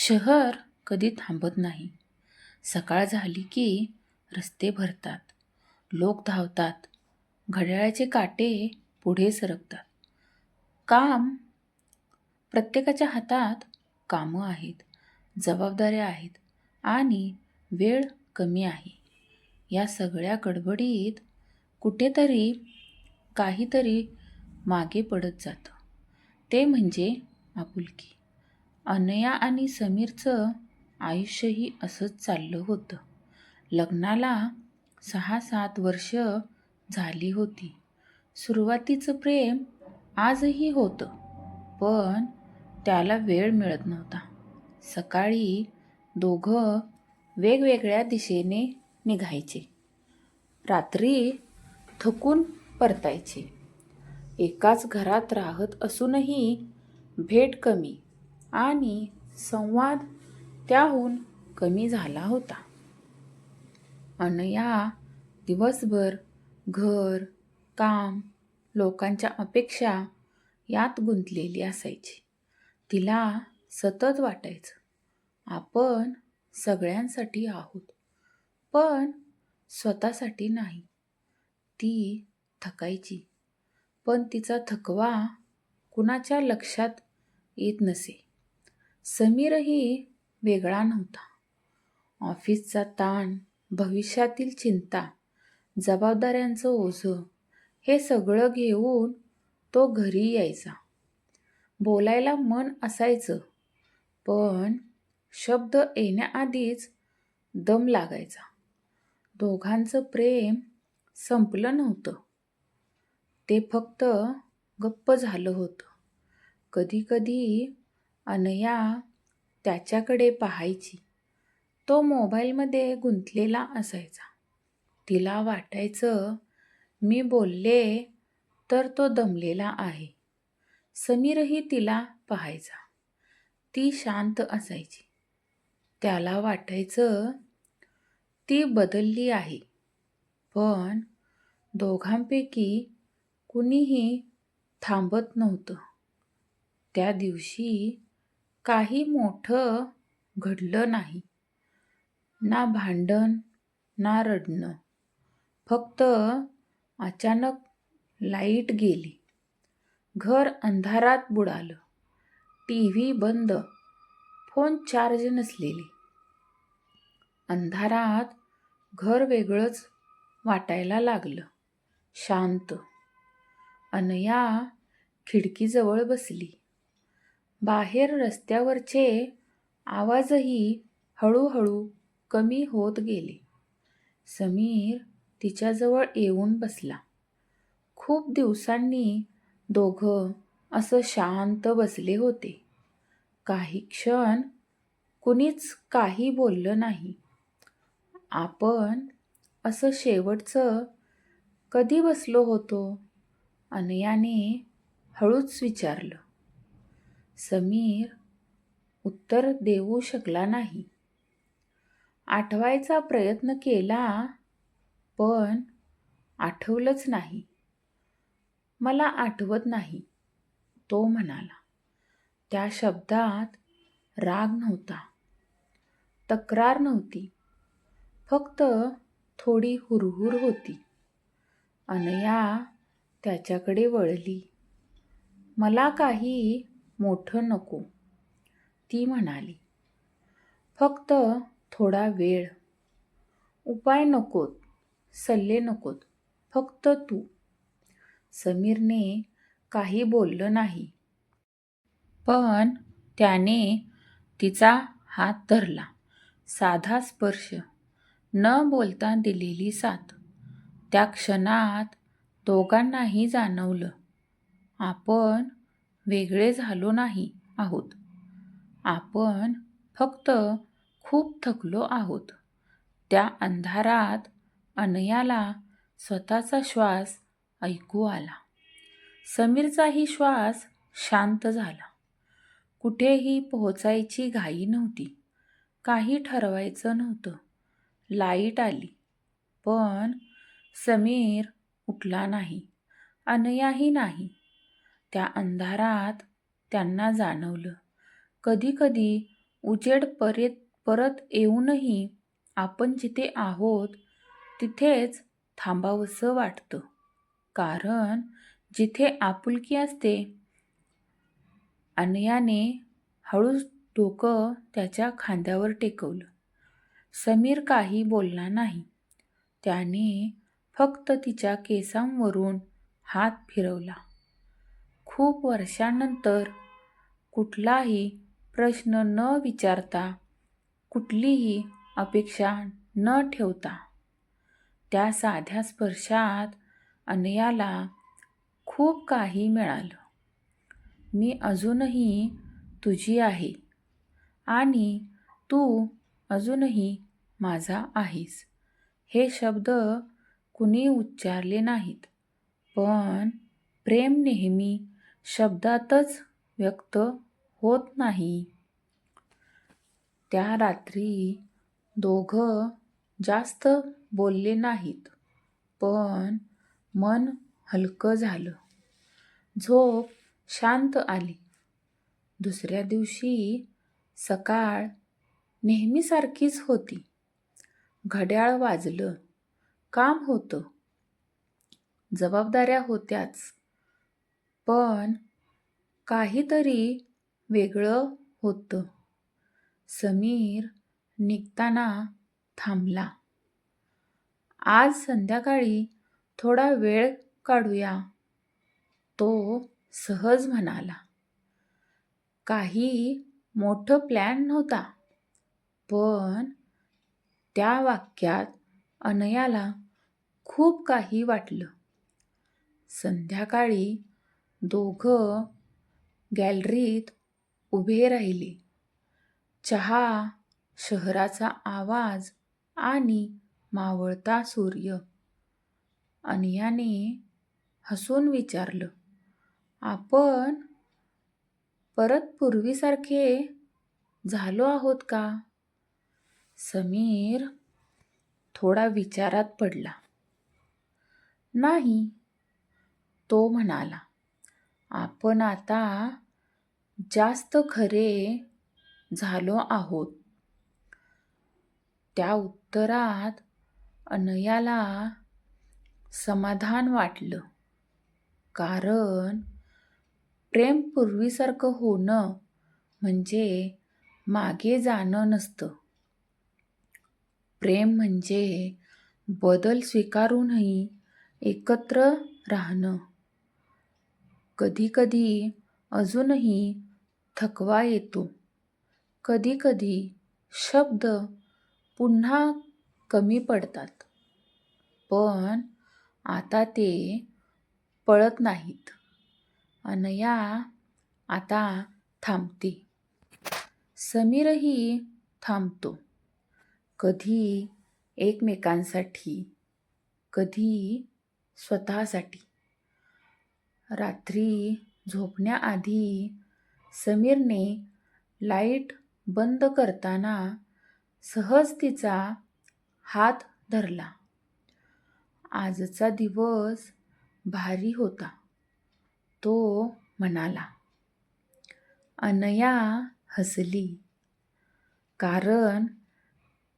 शहर कधी थांबत नाही. सकाळ झाली की रस्ते भरतात, लोक धावतात, घड्याळाचे काटे पुढे सरकतात. काम प्रत्येकाच्या हातात कामं आहेत, जबाबदाऱ्या आहेत आणि वेळ कमी आहे. या सगळ्या गडबडीत कुठेतरी काहीतरी मागे पडत जातं. ते म्हणजे आपुलकी. अनया आणि समीरचं आयुष्यही असंच चाललं होतं. लग्नाला 6-7 वर्ष झाली होती. सुरुवातीचं प्रेम आजही होतं, पण त्याला वेळ मिळत नव्हता. सकाळी दोघं वेगवेगळ्या दिशेने निघायचे, रात्री थकून परतायचे. एकाच घरात राहत असूनही भेट कमी आणि संवाद त्याहून कमी झाला होता. अनया दिवसभर घर, काम, लोकांच्या अपेक्षा यात गुंतलेली असायची. तिला सतत वाटायचं, आपण सगळ्यांसाठी आहोत, पण स्वतःसाठी नाही. ती थकायची, पण तिचा थकवा कुणाच्या लक्षात येत नसे. समीरही वेगळा नव्हता. ऑफिसचा ताण, भविष्यातील चिंता, जबाबदाऱ्यांचं ओझं हे सगळं घेऊन तो घरी यायचा. बोलायला मन असायचं, पण शब्द येण्याआधीच दम लागायचा. दोघांचं प्रेम संपलं नव्हतं, ते फक्त गप्प झालं होतं. कधीकधी अनया त्याच्याकडे पाहायची. तो मोबाईलमध्ये गुंतलेला असायचा. तिला वाटायचं, मी बोलले तर तो दमलेला आहे. समीरही तिला पाहायचा. ती शांत असायची. त्याला वाटायचं, ती बदलली आहे. पण दोघांपैकी कुणीही थांबत नव्हतं. त्या दिवशी काही मोठं घडलं नाही. ना भांडण, ना रडणं. फक्त अचानक लाईट गेली. घर अंधारात बुडालं. टीव्ही बंद, फोन चार्ज नसलेले. अंधारात घर वेगळंच वाटायला लागलं, शांत. अनया खिडकीजवळ बसली. बाहेर रस्त्यावरचे आवाजही हळूहळू कमी होत गेले. समीर तिच्याजवळ येऊन बसला. खूप दिवसांनी दोघं असं शांत बसले होते. काही क्षण कुणीच काही बोललं नाही. आपण असं शेवटचं कधी बसलो होतो? अनयाने हळूच विचारलं. समीर उत्तर देऊ शकला नाही. आठवायचा प्रयत्न केला, पण आठवलंच नाही. मला आठवत नाही, तो म्हणाला. त्या शब्दात राग नव्हता, तक्रार नव्हती, फक्त थोडी हुरहुर होती. अनया त्याच्याकडे वळली. मला काही मोठं नको, ती म्हणाली. फक्त थोडा वेळ. उपाय नकोत, सल्ले नकोत, फक्त तू. समीरने काही बोललं नाही, पण त्याने तिचा हात धरला. साधा स्पर्श, न बोलता दिलेली साथ. त्या क्षणात दोघांनाही जाणवलं, आपण वेगळे झालो नाही आहोत. आपण फक्त खूप थकलो आहोत. त्या अंधारात अनयाला स्वतःचा श्वास ऐकू आला. समीरचाही श्वास शांत झाला. कुठेही पोहोचायची घाई नव्हती. काही ठरवायचं नव्हतं. लाईट आली, पण समीर उठला नाही. अनयाही नाही. त्या अंधारात त्यांना जाणवलं, कधी कधी उजेड परत येऊनही आपण जिथे आहोत तिथेच थांबावंसं वाटतं. कारण जिथे आपुलकी असते. अनयाने हळूच डोकं त्याच्या खांद्यावर टेकवलं. समीर काही बोलला नाही. त्याने फक्त तिच्या केसांवरून हात फिरवला. खूप वर्षांनंतर कुठलाही प्रश्न न विचारता, कुठलीही अपेक्षा न ठेवता, त्या साध्या स्पर्शात अनयाला खूप काही मिळालं. मी अजूनही तुझी आहे आणि तू अजूनही माझा आहेस. हे शब्द कुणी उच्चारले नाहीत, पण प्रेम नेहमी शब्दातच व्यक्त होत नाही. त्या रात्री दोघं जास्त बोलले नाहीत, पण मन हलकं झालं. झोप शांत आली. दुसऱ्या दिवशी सकाळ नेहमीसारखीच होती. घड्याळ वाजलं. काम होतं. जबाबदाऱ्या होत्याच. पण काहीतरी वेगळं होतं. समीर निघताना थांबला. आज संध्याकाळी थोडा वेळ काढूया, तो सहज म्हणाला. काही मोठं प्लॅन नव्हता, पण त्या वाक्यात अनयाला खूप काही वाटलं. संध्याकाळी दोघं गॅलरीत उभे राहिले. चहा, शहराचा आवाज आणि मावळता सूर्य. अनयाने हसून विचारलं, आपण परत पूर्वीसारखे झालो आहोत का? समीर थोडा विचारात पडला. नाही, तो म्हणाला. आपण आता जास्त खरे झालो आहोत. त्या उत्तरात अनयाला समाधान वाटलं. कारण प्रेम पूर्वीसारखं होणं म्हणजे मागे जाणं नसतं. प्रेम म्हणजे बदल स्वीकारूनही एकत्र राहणं. कधीकधी अजूनही थकवा येतो. कधीकधी शब्द पुन्हा कमी पडतात. पण आता ते पळत नाहीत. अनया आता थांबते. समीरही थांबतो. कधी एकमेकांसाठी, कधी स्वतःसाठी. रात्री झोपण्याआधी समीरने लाईट बंद करताना सहज तिचा हात धरला. आजचा दिवस भारी होता, तो म्हणाला. अनया हसली. कारण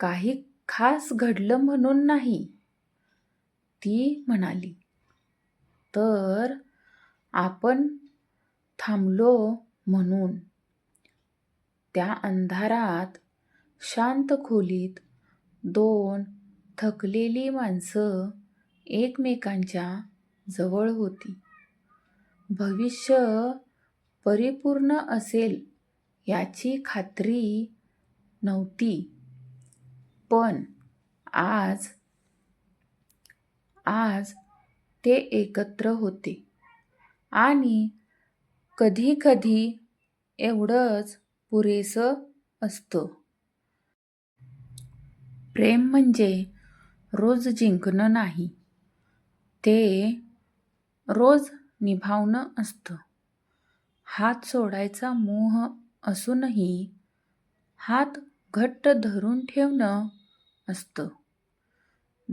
काही खास घडलं म्हणून नाही, ती म्हणाली, तर आपण थांबलो म्हणून. त्या अंधारात, शांत खोलीत दोन थकलेली माणसं एकमेकांच्या जवळ होती. भविष्य परिपूर्ण असेल याची खात्री नव्हती, पण आज ते एकत्र होते. आणि कधी-कधी एवढंच पुरेसं असतं. प्रेम म्हणजे रोज जिंकणं नाही, ते रोज निभावणं असतं. हात सोडायचा मोह असूनही हात घट्ट धरून ठेवणं असतं.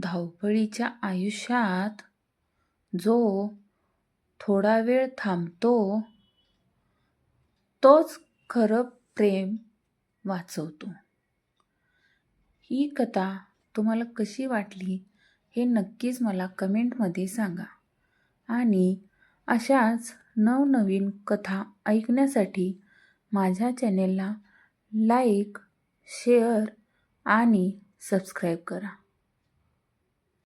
धावपळीच्या आयुष्यात जो थोडा वेळ थांबतो, तोच खरं प्रेम वाचवतो. ही कथा तुम्हाला कशी वाटली हे नक्कीच मला कमेंटमध्ये सांगा. आणि अशाच नवनवीन कथा ऐकण्यासाठी माझ्या चॅनेलला लाईक, शेअर आणि सबस्क्राईब करा.